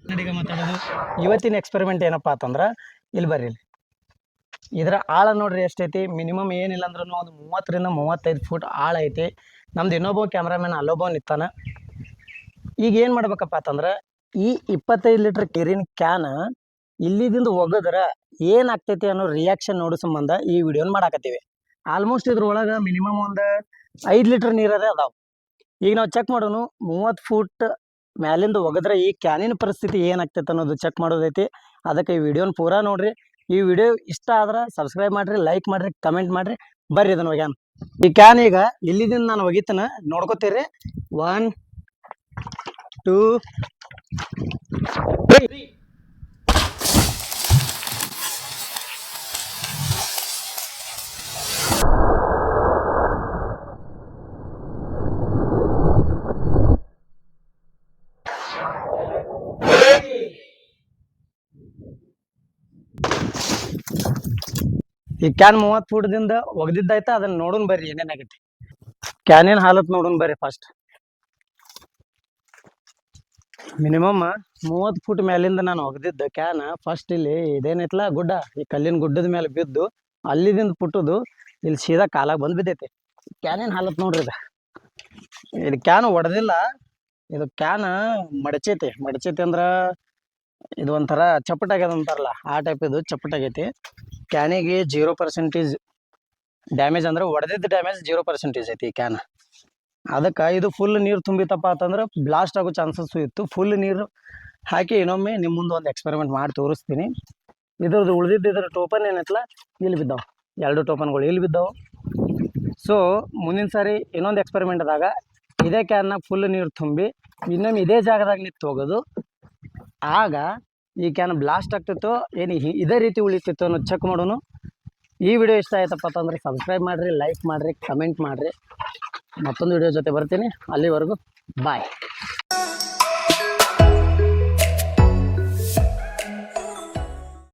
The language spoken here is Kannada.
ಕನ್ನಡಿಗ ಮಾತಾಡೋದು. ಇವತ್ತಿನ ಎಕ್ಸ್ಪೆರಿಮೆಂಟ್ ಏನಪ್ಪಾ ಅಂತಂದ್ರೆ ಇಲ್ಲಿ ಬರ್ರಿ. ಇದರ ಆಳ ನೋಡ್ರಿ ಎಷ್ಟೈತಿ. ಮಿನಿಮಮ್ ಏನಿಲ್ಲ ಅಂದ್ರೂ ಒಂದು 30 ರಿಂದ 35 ಫೂಟ್ ಆಳ ಐತಿ. ನಮ್ದು ಇನ್ನೊಬ್ಬ ಕ್ಯಾಮ್ರಾಮನ್ ಅಲ್ಲೊಬ್ಬ ನಿಂತಾನ. ಈಗ ಏನು ಮಾಡ್ಬೇಕಪ್ಪ ಅಂತಂದ್ರೆ ಈ 25 ಲೀಟರ್ ನೀರಿನ ಕ್ಯಾನ್ ಇಲ್ಲಿದಿಂದ ಒಗದ್ರೆ ಏನಾಗ್ತೈತಿ ಅನ್ನೋ ರಿಯಾಕ್ಷನ್ ನೋಡೋ ಸಂಬಂಧ ಈ ವಿಡಿಯೋನ ಮಾಡಾಕತ್ತೀವಿ. ಆಲ್ಮೋಸ್ಟ್ ಇದ್ರೊಳಗೆ ಮಿನಿಮಮ್ ಒಂದು 5 ಲೀಟರ್ ನೀರದೇ ಅದಾವ. ಈಗ ನಾವು ಚೆಕ್ ಮಾಡೋನು 30 ಫೂಟ್ ಮ್ಯಾಲಿಂದ ಒಗದ್ರೆ ಈ ಕ್ಯಾನಿನ ಪರಿಸ್ಥಿತಿ ಏನಾಗ್ತೈತೆ ಅನ್ನೋದು ಚೆಕ್ ಮಾಡೋದೈತಿ. ಅದಕ್ಕೆ ಈ ವಿಡಿಯೋನ ಪೂರಾ ನೋಡ್ರಿ. ಈ ವಿಡಿಯೋ ಇಷ್ಟ ಆದ್ರೆ ಸಬ್ಸ್ಕ್ರೈಬ್ ಮಾಡ್ರಿ, ಲೈಕ್ ಮಾಡ್ರಿ, ಕಮೆಂಟ್ ಮಾಡ್ರಿ. ಬರ್ರಿ ಇದನ್ನ ಒಗ್ಯಾನ. ಈ ಕ್ಯಾನ್ ಈಗ ಇಲ್ಲಿದಿಂದ ನಾನು ಒಗಿತನ ನೋಡ್ಕೋತೀರಿ. 1 2 3. ಈ ಕ್ಯಾನ್ 30 ಫೂಟ್ದಿಂದ ಒಗದಿದ್ದಾಯ್ತಾ, ಅದನ್ನ ನೋಡೋಣ ಬರ್ರಿ ಏನೇನಾಗೈತಿ. ಕ್ಯಾನಿನ ಹಾಲತ್ ನೋಡೋಣ ಬರ್ರಿ. ಫಸ್ಟ್ ಮಿನಿಮಮ್ 30 ಫೂಟ್ ಮ್ಯಾಲಿಂದ ನಾನು ಒಗದಿದ್ದ ಕ್ಯಾನ್ ಫಸ್ಟ್ ಇಲ್ಲಿ ಇದೇನೈತಲ್ಲ ಗುಡ್ಡ, ಈ ಕಲ್ಲಿನ ಗುಡ್ಡದ ಮೇಲೆ ಬಿದ್ದು ಅಲ್ಲಿದಿಂದ ಪುಟ್ಟದು ಇಲ್ಲಿ ಸೀದಾ ಕಾಲಾಗ ಬಂದು ಬಿದ್ದೈತಿ. ಕ್ಯಾನಿನ ಹಾಲತ್ ನೋಡ್ರಿ. ಇದು ಕ್ಯಾನ್ ಒಡೆದಿಲ್ಲ, ಇದು ಕ್ಯಾನ್ ಮಡಚೈತಿ ಅಂದ್ರ ಇದು ಒಂಥರ ಚಪ್ಪಟಾಗ್ಯದ ಅಂತಾರಲ್ಲ ಆ ಟೈಪ್ ಇದು ಚಪ್ಪಟಾಗೈತಿ. ಕ್ಯಾನಿಗೆ 0% ಡ್ಯಾಮೇಜ್ ಅಂದ್ರೆ ಒಡೆದಿದ್ದ ಡ್ಯಾಮೇಜ್ 0% ಐತಿ ಈ ಕ್ಯಾನ್. ಅದಕ್ಕೆ ಇದು ಫುಲ್ ನೀರು ತುಂಬಿತಪ್ಪ ಅಂತಂದ್ರೆ ಬ್ಲಾಸ್ಟ್ ಆಗೋ ಚಾನ್ಸಸ್ ಇತ್ತು. ಫುಲ್ ನೀರು ಹಾಕಿ ಇನ್ನೊಮ್ಮೆ ನಿಮ್ಮ ಮುಂದೆ ಒಂದು ಎಕ್ಸ್ಪೆರಿಮೆಂಟ್ ಮಾಡಿ ತೋರಿಸ್ತೀನಿ. ಇದ್ರದ್ದು ಇದ್ರ ಟೋಪನ್ ಏನೈತಲ್ಲ ಇಲ್ಲಿ ಬಿದ್ದಾವೆ, 2 ಟೋಪನ್ಗಳು ಇಲ್ಲಿ ಬಿದ್ದಾವೆ. ಸೊ ಮುಂದಿನ ಸಾರಿ ಇನ್ನೊಂದು ಎಕ್ಸ್ಪೆರಿಮೆಂಟ್ ಆದಾಗ ಇದೇ ಕ್ಯಾನ್ನಾಗ ಫುಲ್ ನೀರು ತುಂಬಿ ಇನ್ನೊಮ್ಮೆ ಇದೇ ಜಾಗದಾಗ ನಿಂತು ಹೋಗೋದು. ಆಗ ಈ ಕ್ಯಾನ್ ಬ್ಲಾಸ್ಟ್ ಆಗ್ತಿತ್ತು ಏನು ಇದೇ ರೀತಿ ಉಳಿತಿತ್ತು ಅನ್ನೋದು ಚೆಕ್ ಮಾಡೋನು. ಈ ವಿಡಿಯೋ ಇಷ್ಟ ಆಯ್ತಪ್ಪ ಅಂತಂದ್ರೆ ಸಬ್ಸ್ಕ್ರೈಬ್ ಮಾಡಿರಿ, ಲೈಕ್ ಮಾಡಿರಿ, ಕಮೆಂಟ್ ಮಾಡಿರಿ. ಮತ್ತೊಂದು ವಿಡಿಯೋ ಜೊತೆ ಬರ್ತೀನಿ. ಅಲ್ಲಿವರೆಗೂ ಬಾಯ್.